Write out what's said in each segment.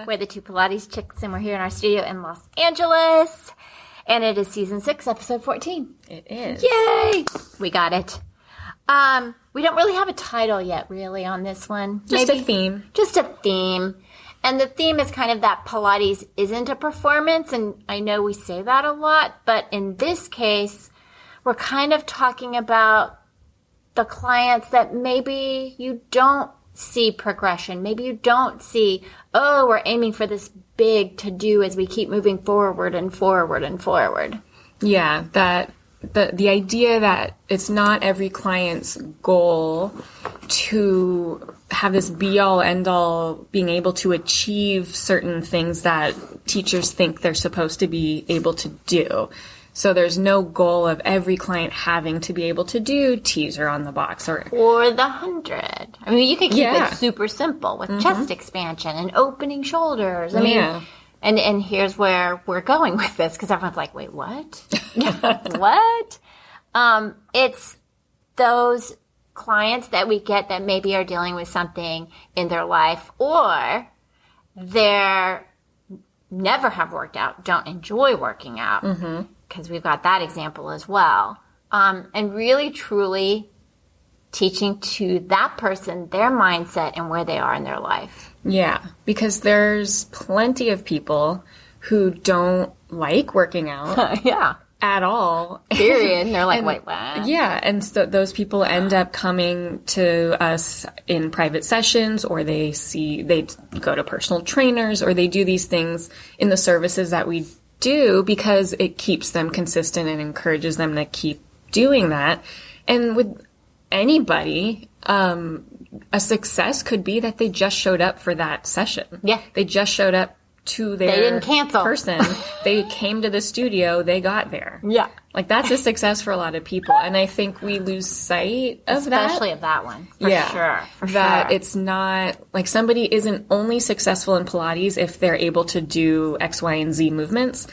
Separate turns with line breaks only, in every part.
We're the two Pilates Chicks, and we're here in our studio in Los Angeles. And it is season 6, episode 14.
It is.
Yay! We got it. We don't really have a title yet, really, on this one.
Just a theme.
Just a theme. And the theme is kind of that Pilates isn't a performance. And I know we say that a lot, but in this case, we're kind of talking about the clients that maybe you don't see progression. Maybe you don't see, oh, we're aiming for this big to do as we keep moving forward and forward and forward.
Yeah, that the idea that it's not every client's goal to have this be-all, end-all, being able to achieve certain things that teachers think they're supposed to be able to do. So there's no goal of every client having to be able to do teaser on the box or
the 100. I mean, you could keep it super simple with chest expansion and opening shoulders. I mean, and here's where we're going with this, because everyone's like, wait, what? What? It's those clients that we get that maybe are dealing with something in their life, or they're never have worked out, don't enjoy working out. Because we've got that example as well. And really, truly teaching to that person their mindset and where they are in their life.
Yeah, because there's plenty of people who don't like working out at all.
Period. And they're like, wait, what?
Yeah, and so those people end up coming to us in private sessions, or they go to personal trainers, or they do these things in the services that we do because it keeps them consistent and encourages them to keep doing that. And with anybody, a success could be that they just showed up for that session. Yeah. They just showed up to their
they didn't cancel.
Person. They came to the studio, they got there.
Yeah.
Like, that's a success for a lot of people. And I think we lose sight of that.
Especially of that one. For sure.
That it's not, like, somebody isn't only successful in Pilates if they're able to do X, Y, and Z movements.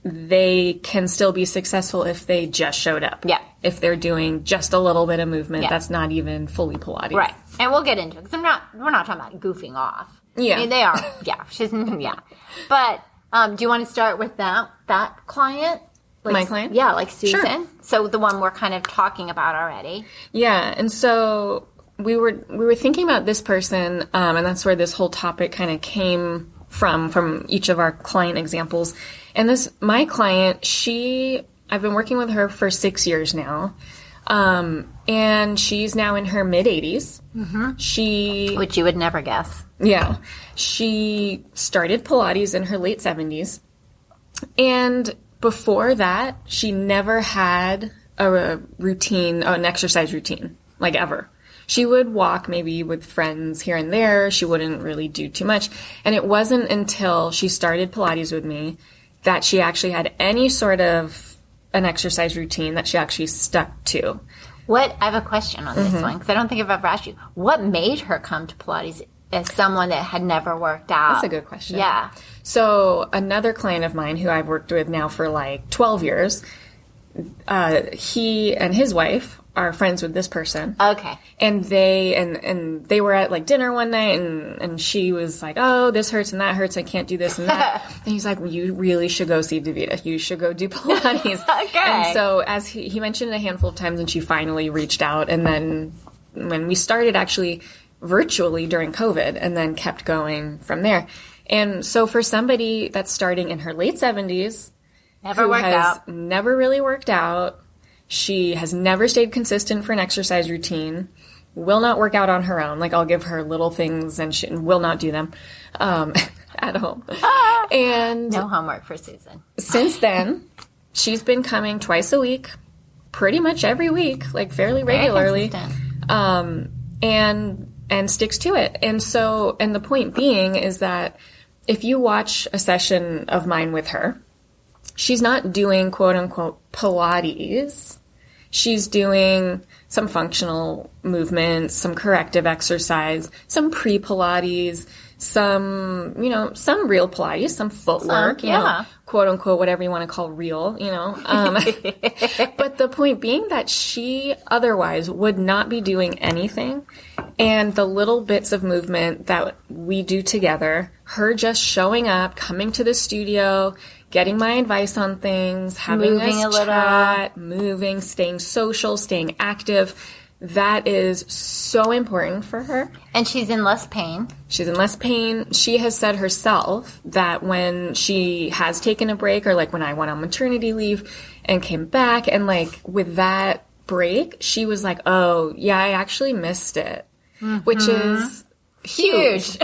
They can still be successful if they just showed up. Yeah. If they're doing just a little bit of movement that's not even fully Pilates.
Right. And we'll get into it, because we're not talking about goofing off.
Yeah.
I mean, they are. But do you want to start with that client? Like,
my client?
Yeah, like Susan.
Sure.
So the one we're kind of talking about already.
Yeah, and so we were thinking about this person, and that's where this whole topic kind of came from each of our client examples. And my client, I've been working with her for 6 years now, and she's now in her mid-80s. Which you would never guess. Yeah. She started Pilates in her late 70s, and before that, she never had a routine, an exercise routine, like, ever. She would walk maybe with friends here and there. She wouldn't really do too much. And it wasn't until she started Pilates with me that she actually had any sort of an exercise routine that she actually stuck to.
I have a question on this one, because I don't think I've ever asked you. What made her come to Pilates as someone that had never worked out?
That's a good question.
Yeah.
So another client of mine who I've worked with now for like 12 years, he and his wife are friends with this person.
Okay.
And they were at like dinner one night, and she was like, oh, this hurts and that hurts, I can't do this and that. And he's like, well, you really should go see Davida. You should go do Pilates.
Okay.
And so as he mentioned it a handful of times, and she finally reached out, and then when we started actually virtually during COVID, and then kept going from there. And so for somebody that's starting in her late 70s, never really worked out, she has never stayed consistent for an exercise routine, will not work out on her own. Like, I'll give her little things and she will not do them at home. And
no homework for Susan.
Since then, she's been coming twice a week, pretty much every week, like fairly regularly. And sticks to it. And so, and the point being is that if you watch a session of mine with her, she's not doing quote unquote Pilates. She's doing some functional movements, some corrective exercise, some pre-Pilates, some real Pilates, some footwork, you know, quote unquote, whatever you want to call real, you know. But the point being that she otherwise would not be doing anything. And the little bits of movement that we do together, her just showing up, coming to the studio, getting my advice on things, having
moving
us chat, moving, staying social, staying active, that is so important for her.
And she's in less pain.
She's in less pain. She has said herself that when she has taken a break, or like when I went on maternity leave and came back, and like with that break, she was like, oh, yeah, I actually missed it. Which is huge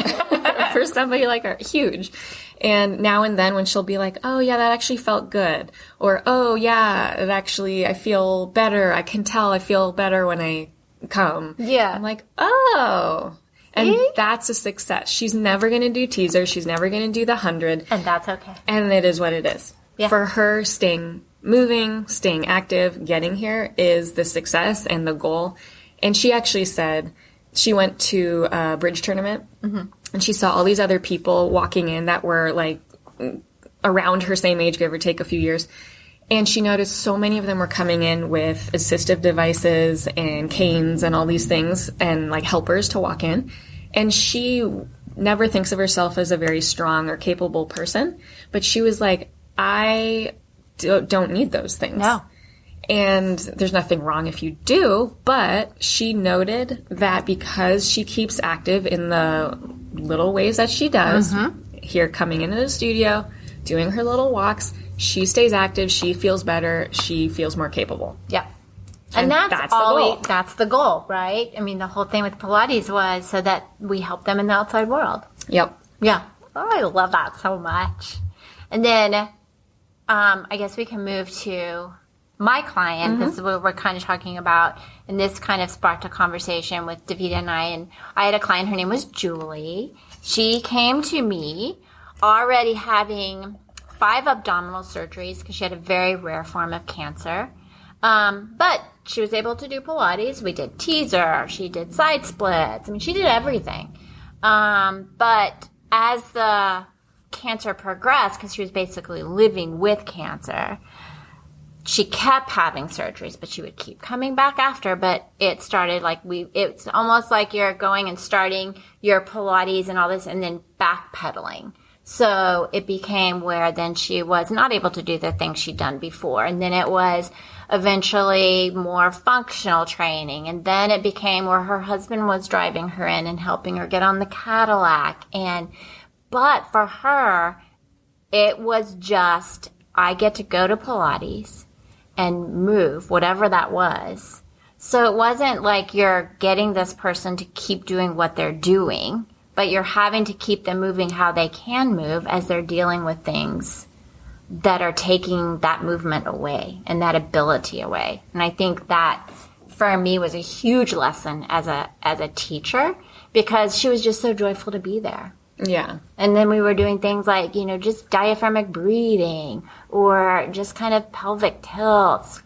for somebody like her. Huge. And now and then when she'll be like, oh, yeah, that actually felt good. Or, oh, yeah, it actually, I feel better. I can tell I feel better when I come.
Yeah.
I'm like, oh. And that's a success. She's never going to do teaser. She's never going to do the 100.
And that's okay.
And it is what it is. Yeah. For her, staying moving, staying active, getting here is the success and the goal. And she actually said, she went to a bridge tournament, and she saw all these other people walking in that were, like, around her same age, give or take a few years. And she noticed so many of them were coming in with assistive devices and canes and all these things and, like, helpers to walk in. And she never thinks of herself as a very strong or capable person. But she was like, I don't need those things.
No.
And there's nothing wrong if you do, but she noted that because she keeps active in the little ways that she does, here coming into the studio, doing her little walks, she stays active, she feels better, she feels more capable.
Yeah. And that's always, that's the goal, right? I mean, the whole thing with Pilates was so that we help them in the outside world.
Yep.
Yeah. Oh, I love that so much. And then I guess we can move to my client. This is what we're kind of talking about, and this kind of sparked a conversation with Davida and I. And I had a client, her name was Julie. She came to me already having 5 abdominal surgeries because she had a very rare form of cancer. But she was able to do Pilates. We did teaser. She did side splits. I mean, she did everything. But as the cancer progressed, because she was basically living with cancer, she kept having surgeries, but she would keep coming back after. But it started like it's almost like you're going and starting your Pilates and all this and then backpedaling. So it became where then she was not able to do the things she'd done before. And then it was eventually more functional training. And then it became where her husband was driving her in and helping her get on the Cadillac. But for her, it was just, I get to go to Pilates and move, whatever that was. So it wasn't like you're getting this person to keep doing what they're doing, but you're having to keep them moving how they can move as they're dealing with things that are taking that movement away and that ability away. And I think that for me was a huge lesson as a teacher, because she was just so joyful to be there.
Yeah.
And then we were doing things like, just diaphragmatic breathing or just kind of pelvic tilts,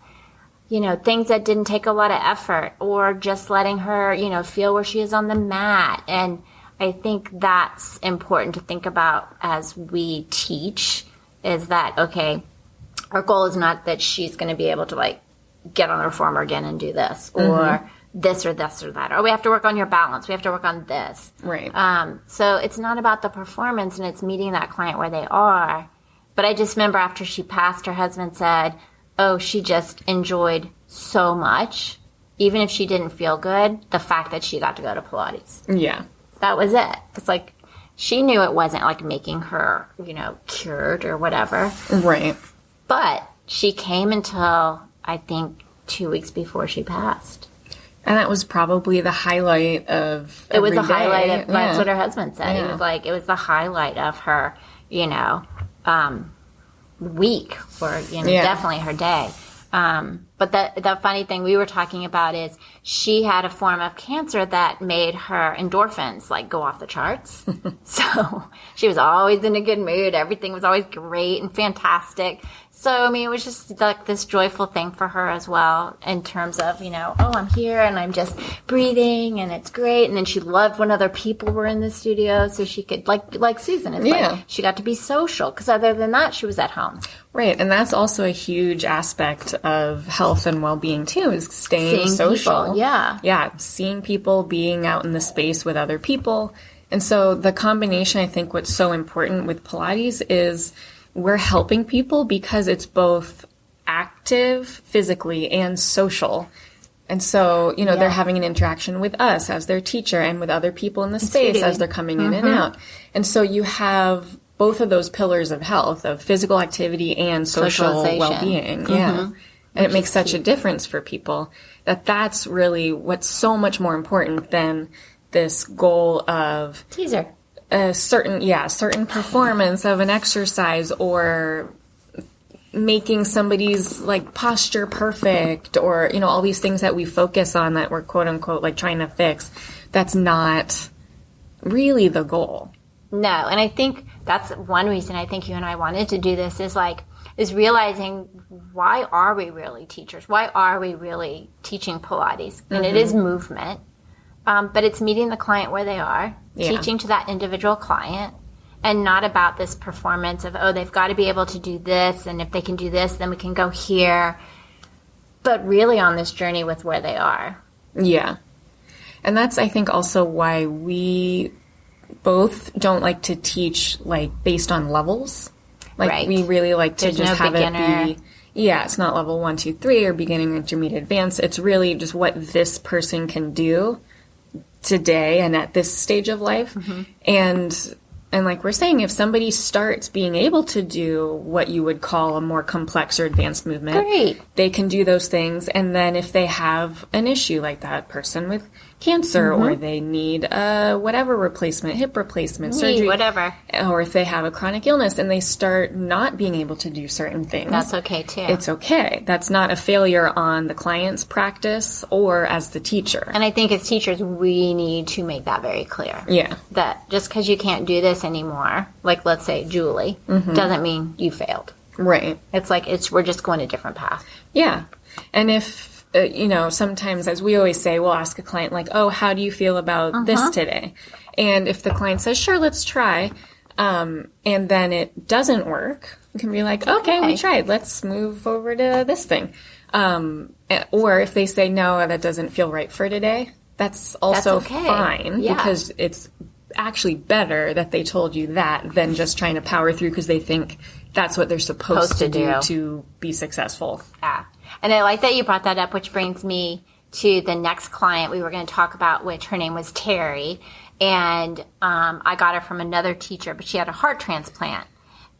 things that didn't take a lot of effort, or just letting her, feel where she is on the mat. And I think that's important to think about as we teach, is that, okay, our goal is not that she's going to be able to like get on the reformer again and do this, or this or this or that, or we have to work on your balance, we have to work on this.
Right.
So it's not about the performance, and it's meeting that client where they are. But I just remember after she passed, her husband said, oh, she just enjoyed so much, even if she didn't feel good, the fact that she got to go to Pilates.
Yeah.
That was it. It's like she knew it wasn't like making her, cured or whatever.
Right.
But she came until, I think, 2 weeks before she passed.
And that was probably the highlight of
it was
every
the highlight
day.
of, that's what her husband said.
Yeah.
It was the highlight of her, week, or, definitely her day. But the funny thing we were talking about is she had a form of cancer that made her endorphins like go off the charts. So She was always in a good mood. Everything was always great and fantastic. So, I mean, it was just like this joyful thing for her as well in terms of, I'm here and I'm just breathing and it's great. And then she loved when other people were in the studio so she could, like Susan, it's like she got to be social because other than that, she was at home.
Right. And that's also a huge aspect of health and well-being too, is staying social.
People, yeah.
Yeah. Seeing people, being out in the space with other people. And so the combination, I think what's so important with Pilates is we're helping people because it's both active physically and social. And so, they're having an interaction with us as their teacher and with other people in the space as they're coming in and out. And so you have both of those pillars of health, of physical activity and social well-being. Yeah. And it makes such a difference for people that's really what's so much more important than this goal of
teaser.
A certain performance of an exercise or making somebody's posture perfect or, all these things that we focus on that we're quote unquote trying to fix. That's not really the goal.
No. And I think that's one reason I think you and I wanted to do this is realizing why are we really teachers? Why are we really teaching Pilates? And it is movement. But it's meeting the client where they are, teaching to that individual client, and not about this performance of, they've got to be able to do this, and if they can do this, then we can go here. But really on this journey with where they are.
Yeah. And that's, I think, also why we both don't like to teach, based on levels. We really like to just have beginner. It be... Yeah, it's not level 1, 2, 3 or beginning, intermediate, advanced. It's really just what this person can do today and at this stage of life. And like we're saying, if somebody starts being able to do what you would call a more complex or advanced movement, they can do those things. And then if they have an issue like that person with cancer or they need a whatever replacement, hip replacement, surgery,
whatever,
or if they have a chronic illness and they start not being able to do certain things,
that's okay too.
It's okay. That's not a failure on the client's practice or as the teacher.
And I think as teachers, we need to make that very clear.
Yeah.
That just because you can't do this anymore, like let's say Julie, doesn't mean you failed.
Right.
It's we're just going a different path.
Yeah. And if sometimes, as we always say, we'll ask a client how do you feel about this today? And if the client says, sure, let's try, and then it doesn't work, you can be like, okay, we tried. Let's move over to this thing. Or if they say, no, that doesn't feel right for today, that's also fine because it's actually better that they told you that than just trying to power through because they think that's what they're supposed to do to be successful.
Yeah. And I like that you brought that up, which brings me to the next client we were going to talk about, which her name was Terry. And I got her from another teacher, but she had a heart transplant.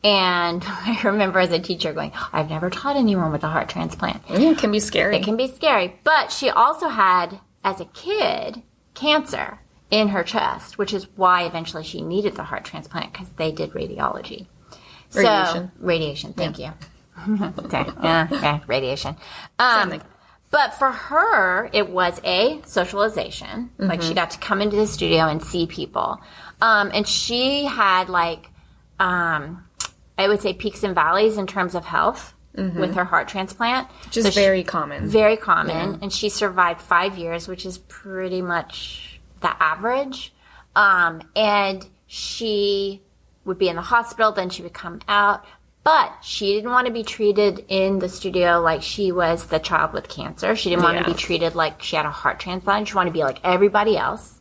And I remember as a teacher going, I've never taught anyone with a heart transplant.
It can be scary.
It can be scary. But she also had, as a kid, cancer in her chest, which is why eventually she needed the heart transplant because they did radiology. Radiation. Thank you. Okay. Yeah, radiation. But for her, it was a socialization. She got to come into the studio and see people. And she had I would say peaks and valleys in terms of health with her heart transplant.
Which is very common.
Very common. Yeah. And she survived 5 years, which is pretty much the average. And she would be in the hospital, then she would come out. But she didn't want to be treated in the studio like she was the child with cancer. She didn't want to be treated like she had a heart transplant. She wanted to be like everybody else.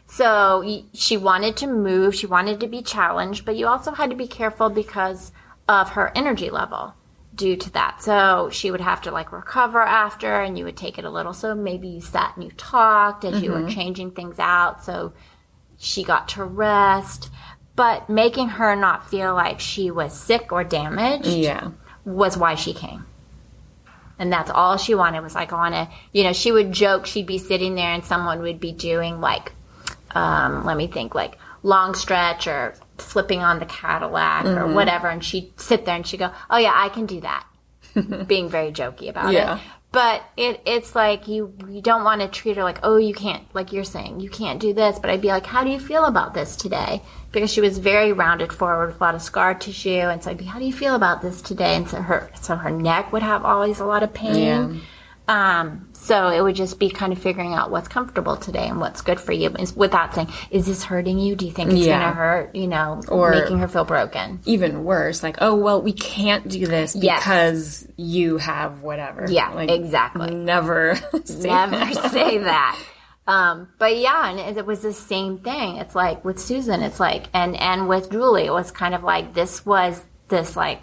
So she wanted to move. She wanted to be challenged. But you also had to be careful because of her energy level due to that. So she would have to recover after, and you would take it a little. So maybe you sat and you talked as you were changing things out. So she got to rest. But making her not feel like she was sick or damaged was why she came. And that's all she wanted was I want to, she would joke, she'd be sitting there and someone would be doing let me think, long stretch or flipping on the Cadillac or whatever. And she'd sit there and she'd go, oh yeah, I can do that. Being very jokey about it. But it's like you don't want to treat her like, oh, you can't, like you're saying, you can't do this. But I'd be like, how do you feel about this today? Because she was very rounded forward with a lot of scar tissue. And so I'd be, how do you feel about this today? And so her neck would have always a lot of pain. Yeah. So it would just be kind of figuring out what's comfortable today and what's good for you without saying, is this hurting you? Do you think it's going to hurt? Or making her feel broken.
Even worse, like, oh, well, we can't do this because you have whatever.
Yeah,
like,
exactly.
Never say
that. But yeah, and it was the same thing. It's like with Susan, it's like, and with Julie, it was kind of like, this was this like,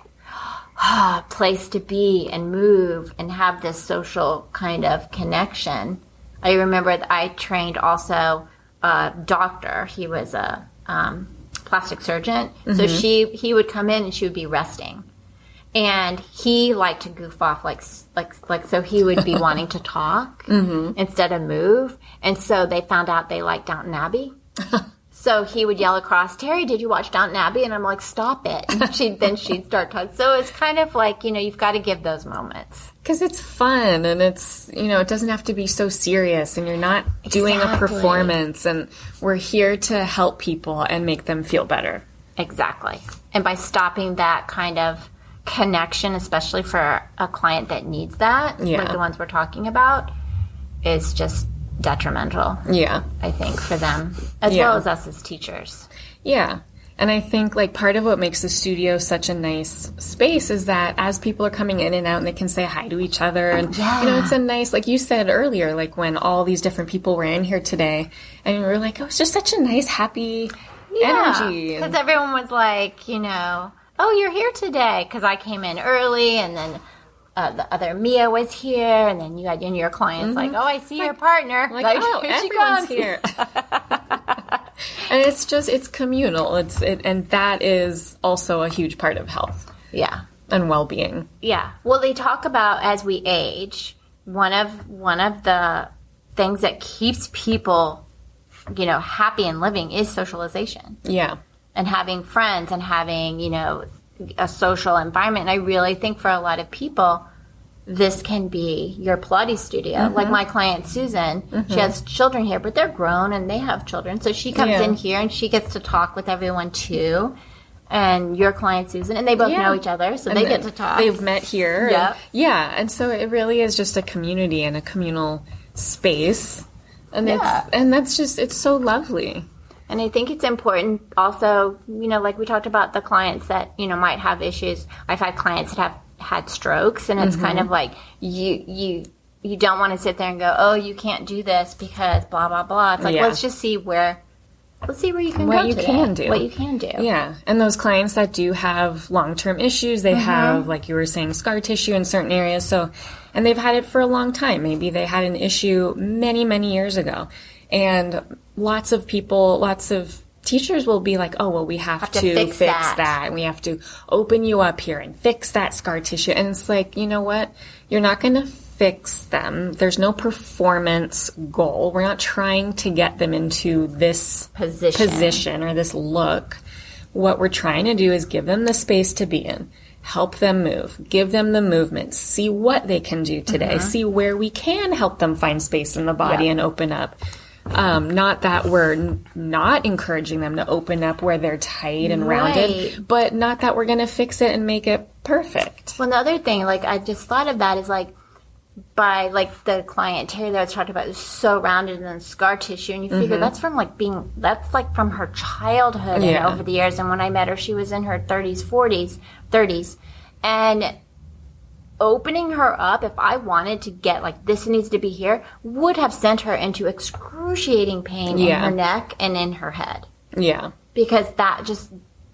place to be and move and have this social kind of connection. I remember that I trained also a doctor. He was a plastic surgeon. So he would come in and she would be resting. And he liked to goof off like so he would be wanting to talk instead of move. And so they found out they liked Downton Abbey. So he would yell across, Terry, did you watch Downton Abbey? And I'm like, stop it. And she'd start talking. So it's kind of like, you've got to give those moments.
Because it's fun and it's, it doesn't have to be so serious and you're not doing a performance and we're here to help people and make them feel better.
Exactly. And by stopping that kind of connection, especially for a client that needs that, like the ones we're talking about, is just detrimental.
Yeah.
I think for them as well as us as teachers.
Yeah. And I think like part of what makes the studio such a nice space is that as people are coming in and out and they can say hi to each other and it's a nice, like you said earlier, like when all these different people were in here today and we were like, oh, it's just such a nice, happy energy.
Because everyone was like, oh, you're here today because I came in early and then the other Mia was here, and then you had your clients like, oh, I see your partner.
Like oh, everyone's here. And it's communal. And that is also a huge part of health.
Yeah.
And well-being.
Yeah. Well, they talk about as we age, one of the things that keeps people, happy and living is socialization.
Yeah.
And having friends and having, a social environment. And I really think for a lot of people, this can be your Pilates studio. Like my client, Susan, she has children here, but they're grown and they have children. So she comes in here and she gets to talk with everyone too. And your client, Susan, and they both know each other, so they get to talk.
They've met here. And so it really is just a community and a communal space. And it's so lovely.
And I think it's important also, like we talked about the clients that, might have issues. I've had clients that have had strokes, and it's kind of like you don't want to sit there and go, oh, you can't do this because blah, blah, blah. It's like, let's see where you can go today. What you can do.
Yeah. And those clients that do have long-term issues, they have, like you were saying, scar tissue in certain areas. So, and they've had it for a long time. Maybe they had an issue many, many years ago. And lots of teachers will be like, oh, well, we have to fix that. And we have to open you up here and fix that scar tissue. And it's like, you know what? You're not going to fix them. There's no performance goal. We're not trying to get them into this position or this look. What we're trying to do is give them the space to be in. Help them move. Give them the movement. See what they can do today. See where we can help them find space in the body and open up. Not that we're not encouraging them to open up where they're tight and rounded, but not that we're going to fix it and make it perfect.
Well, another thing, like I just thought of that is like by like the client Terry that I was talking about is so rounded and then scar tissue, and you figure that's from from her childhood and over the years. And when I met her, she was in her 30s, and opening her up, if I wanted to get like this needs to be here, would have sent her into excruciating pain in her neck and in her head.
Yeah.
Because that just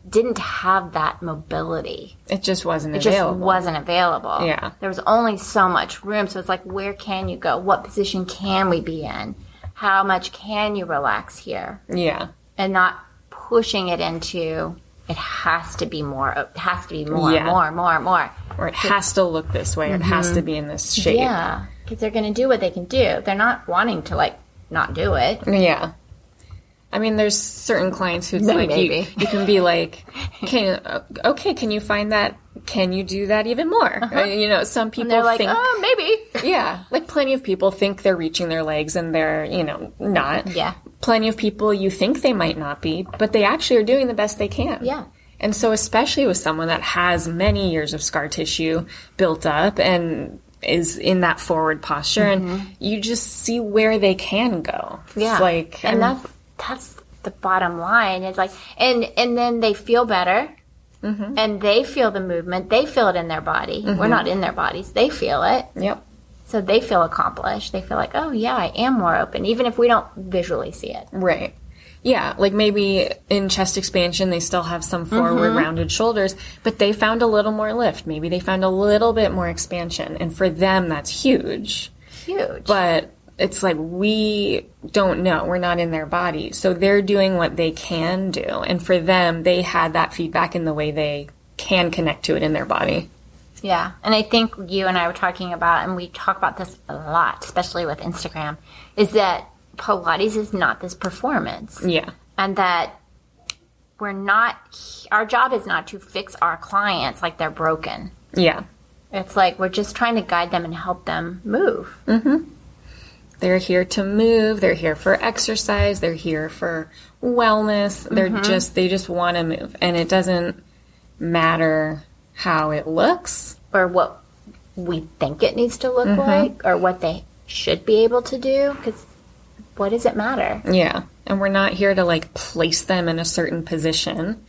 didn't have that mobility.
It just wasn't available.
Yeah. There was only so much room. So it's like, where can you go? What position can we be in? How much can you relax here?
Yeah.
And not pushing it into, it has to be more, more.
Or it has to look this way, or it has to be in this shape.
Yeah, because they're going to do what they can do. They're not wanting to, like, not do it.
Yeah. I mean, there's certain clients who it's like you can be like, can you find that? Can you do that even more? You know, some people
they're like,
think,
oh, maybe.
Yeah, like plenty of people think they're reaching their legs and they're, you know, not.
Yeah.
Plenty of people you think they might not be, but they actually are doing the best they can.
Yeah.
And so especially with someone that has many years of scar tissue built up and is in that forward posture, and you just see where they can go.
Yeah.
It's like,
and that's the bottom line. It's like, and then they feel better, and they feel the movement. They feel it in their body. We're not in their bodies. They feel it.
Yep.
So they feel accomplished. They feel like, oh yeah, I am more open, even if we don't visually see it.
Right. Yeah, like maybe in chest expansion, they still have some forward rounded shoulders, but they found a little more lift. Maybe they found a little bit more expansion. And for them, that's huge.
Huge.
But it's like, we don't know. We're not in their body. So they're doing what they can do. And for them, they had that feedback in the way they can connect to it in their body.
Yeah. And I think you and I were talking about, and we talk about this a lot, especially with Instagram, is that Pilates is not this performance.
Yeah.
And that our job is not to fix our clients like they're broken.
Yeah.
It's like we're just trying to guide them and help them move.
They're here to move. They're here for exercise. They're here for wellness. They just want to move. And it doesn't matter how it looks.
Or what we think it needs to look like, or what they should be able to do, because what does it matter?
Yeah. And we're not here to like place them in a certain position.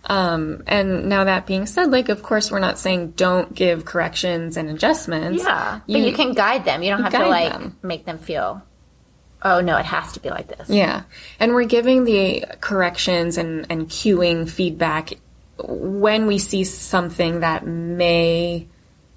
And now that being said, like, of course, we're not saying don't give corrections and adjustments.
Yeah. But you can guide them. You don't have to like make them feel, oh no, it has to be like this.
Yeah. And we're giving the corrections and cueing feedback when we see something that may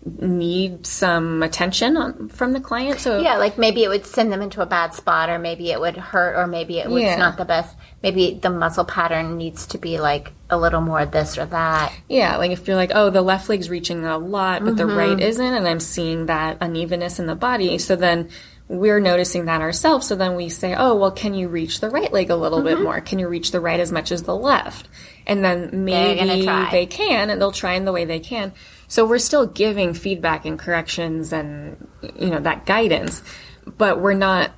need some attention from the client. So
yeah, like maybe it would send them into a bad spot, or maybe it would hurt, or maybe it was not the best. Maybe the muscle pattern needs to be like a little more this or that.
Yeah, like if you're like, oh, the left leg's reaching a lot, but the right isn't, and I'm seeing that unevenness in the body. So then we're noticing that ourselves. So then we say, oh, well, can you reach the right leg a little bit more? Can you reach the right as much as the left? And then maybe they can, and they'll try in the way they can. So we're still giving feedback and corrections and, you know, that guidance, but we're not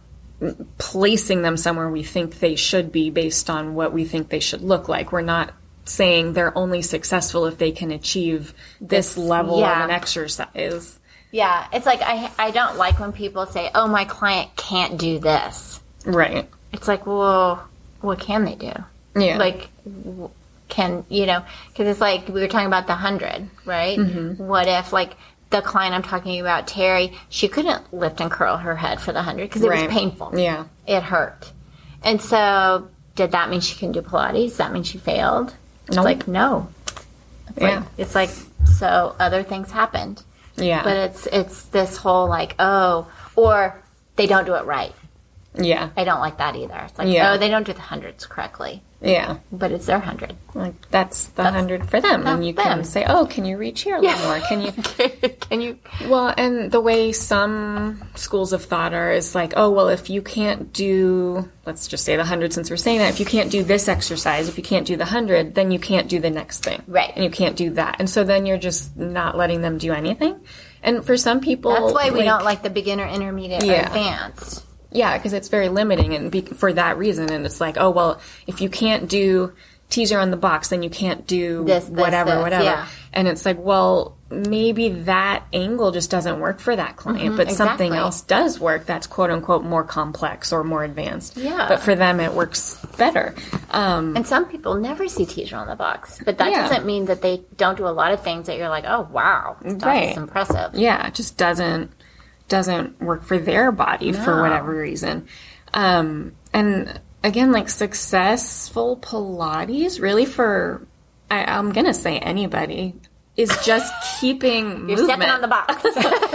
placing them somewhere we think they should be based on what we think they should look like. We're not saying they're only successful if they can achieve this level of an exercise.
Yeah, it's like I don't like when people say, oh, my client can't do this.
Right.
It's like, well, what can they do?
Yeah.
Like, can, you know, because it's like we were talking about the 100, right? What if, like, the client I'm talking about, Terry, she couldn't lift and curl her head for the 100 because it was painful.
Yeah.
It hurt. And so did that mean she couldn't do Pilates? Does that mean she failed? It's like, no. It's like, so other things happened.
Yeah.
But it's this whole like, oh, or they don't do it right.
Yeah.
I don't like that either. It's like, oh, they don't do the hundreds correctly.
Yeah.
But it's their 100.
Like, that's the 100 for them. And you can say, oh, can you reach here a little more? Can you?
Can you?
Well, and the way some schools of thought are is like, oh, well, if you can't do, let's just say the 100 since we're saying that, if you can't do this exercise, if you can't do the 100, then you can't do the next thing.
Right.
And you can't do that. And so then you're just not letting them do anything. And for some people...
That's why we don't like the beginner, intermediate, or advanced.
Yeah, because it's very limiting and for that reason. And it's like, oh, well, if you can't do teaser on the box, then you can't do whatever. Yeah. And it's like, well, maybe that angle just doesn't work for that client, but something else does work that's quote unquote more complex or more advanced.
Yeah.
But for them, it works better.
And some people never see teaser on the box, but that doesn't mean that they don't do a lot of things that you're like, oh, wow, that's impressive.
Yeah, it just doesn't work for their body for whatever reason. And again, like successful Pilates, really for, I'm going to say anybody, is just keeping movement.
You're stepping on the box.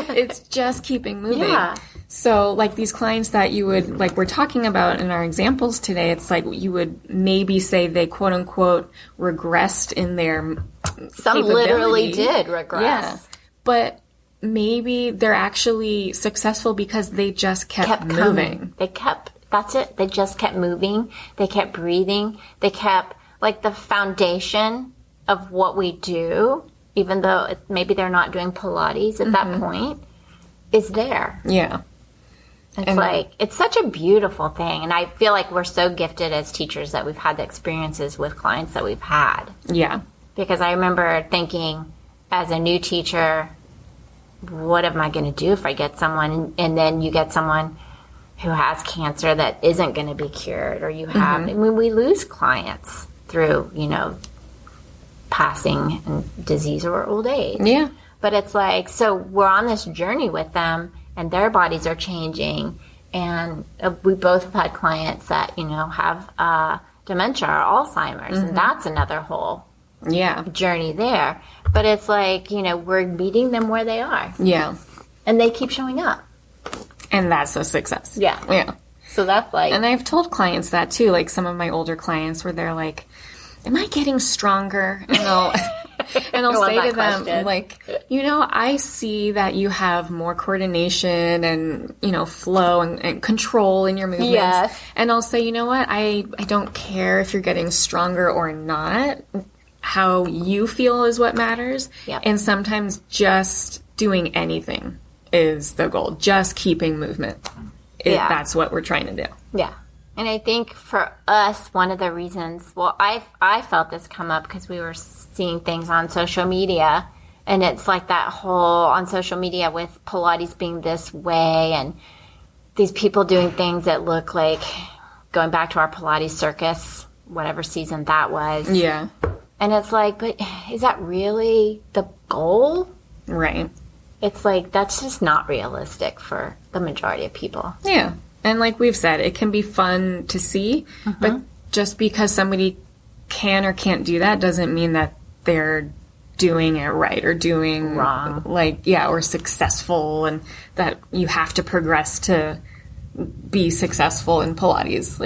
It's just keeping moving.
Yeah.
So like these clients that you would, like we're talking about in our examples today, it's like you would maybe say they quote unquote regressed in their
Some literally did regress.
Yeah. But maybe they're actually successful because they just kept moving.
They kept That's it. They just kept moving. They kept breathing. They kept, like, the foundation of what we do, even though maybe they're not doing Pilates at that point, is there.
Yeah.
It's like, it's such a beautiful thing. And I feel like we're so gifted as teachers that we've had the experiences with clients that we've had.
Yeah.
Because I remember thinking, as a new teacher, what am I going to do if I get someone, and then you get someone who has cancer that isn't going to be cured, or you have, I mean, we lose clients through, passing and disease or old age.
Yeah.
But it's like, so we're on this journey with them, and their bodies are changing, and we both have had clients that, have dementia or Alzheimer's, and that's another whole journey there. But it's like, we're meeting them where they are.
Yeah.
And they keep showing up.
And that's a success.
Yeah.
Yeah.
So that's like...
And I've told clients that too, like some of my older clients where they're like, am I getting stronger? And I'll say to them, like, I see that you have more coordination and, flow and control in your movements.
Yes.
And I'll say, you know what? I don't care if you're getting stronger or not. How you feel is what matters.
Yep.
And sometimes just doing anything is the goal. Just keeping movement. That's what we're trying to do.
Yeah. And I think for us, one of the reasons, I felt this come up because we were seeing things on social media, and it's like that whole on social media with Pilates being this way, and these people doing things that look like, going back to our Pilates circus, whatever season that was.
Yeah.
And it's like, but is that really the goal?
Right.
It's like, that's just not realistic for the majority of people.
Yeah. And like we've said, it can be fun to see, but just because somebody can or can't do that doesn't mean that they're doing it right or doing
wrong.
Or successful, and that you have to progress to be successful in Pilates.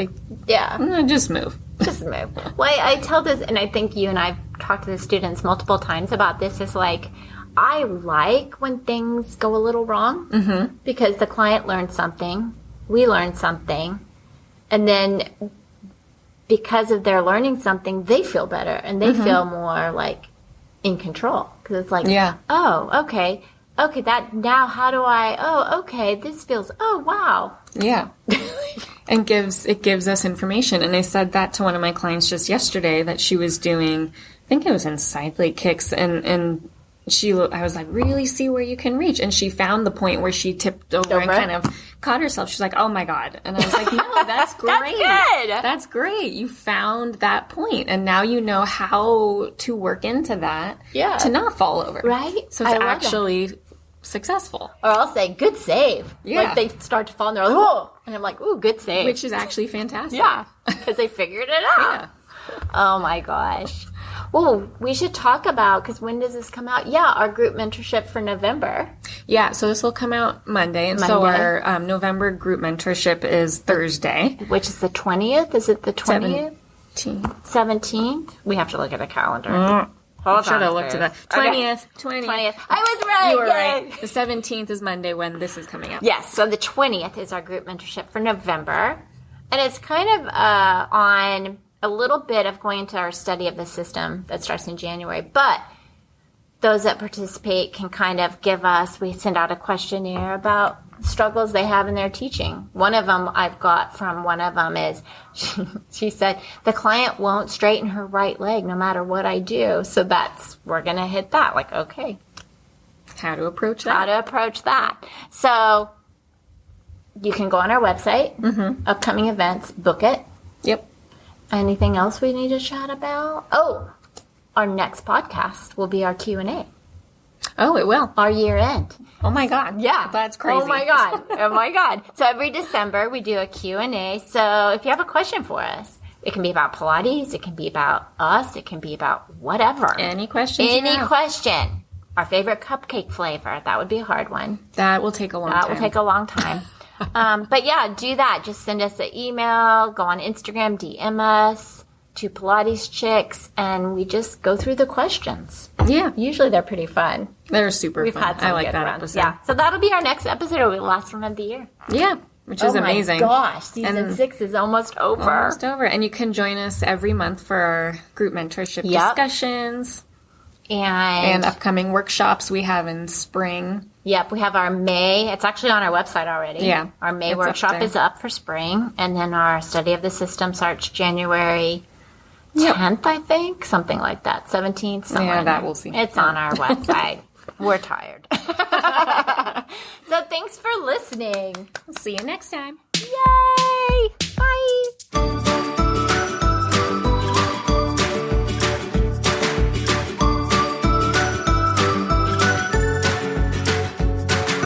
Just move.
Just move. Well, I tell this, and I think you and I've talked to the students multiple times about this, is like, I like when things go a little wrong because the client learns something, we learn something, and then because of their learning something, they feel better and they feel more like in control, because it's like, oh, okay, that now how do I? Okay, this feels. Oh, wow.
Yeah. And it gives us information. And I said that to one of my clients just yesterday that she was doing, I think it was in side leg kicks, and I was like, really see where you can reach. And she found the point where she tipped over and kind of caught herself. She's like, oh my God. And I was like, no, that's great.
That's good.
That's great. You found that point, and now you know how to work into that to not fall over.
Right.
So it's actually successful.
Or I'll say, good save.
Yeah.
Like they start to fall and they're like, whoa. And I'm like, ooh, good save.
Which is actually fantastic.
Yeah. Because they figured it out.
Yeah.
Oh my gosh. Well, we should talk about, because when does this come out? Yeah, our group mentorship for November.
Yeah, so this will come out Monday. And so our November group mentorship is Thursday.
Which is the 20th? Is it the 20th?
17th?
We have to look at a calendar. Hold
should
on,
have looked at that. 20th.
20th. I was right.
You were right. The 17th is Monday when this is coming out.
Yes, so the 20th is our group mentorship for November. And it's kind of on a little bit of going into our study of the system that starts in January. But those that participate can kind of we send out a questionnaire about struggles they have in their teaching. One of them I've got from one of them is, she said, the client won't straighten her right leg no matter what I do. So we're going to hit that. Like, okay.
How to approach that.
So you can go on our website, upcoming events, book it.
Yep.
Anything else we need to chat about? Oh, our next podcast will be our Q&A.
Oh, it will.
Our year end.
Oh my God.
Yeah.
That's crazy.
Oh my God. So every December we do a Q&A. So if you have a question for us, it can be about Pilates, it can be about us, it can be about whatever.
Any question.
Our favorite cupcake flavor. That would be a hard one.
That will take a long time.
But yeah, do that. Just send us an email, go on Instagram, DM us to Pilates Chicks, and we just go through the questions.
Yeah.
Usually they're pretty fun.
They're super fun.
We've had some
I like
good
that
runs.
episode.
Yeah. So that'll be our next episode. It'll be the last one of the year.
Yeah. which is amazing.
Oh my gosh, season 6 is almost over.
Almost over. And you can join us every month for our group mentorship discussions. And upcoming workshops we have in spring.
Yep, we have our May. It's actually on our website already.
Yeah.
Our May workshop is up for spring. And then our Study of the System starts January 10th, I think. Something like that. 17th, somewhere.
Yeah, that we'll see.
It's on our website. We're tired. So thanks for listening.
We'll see you next time.
Yay! Bye!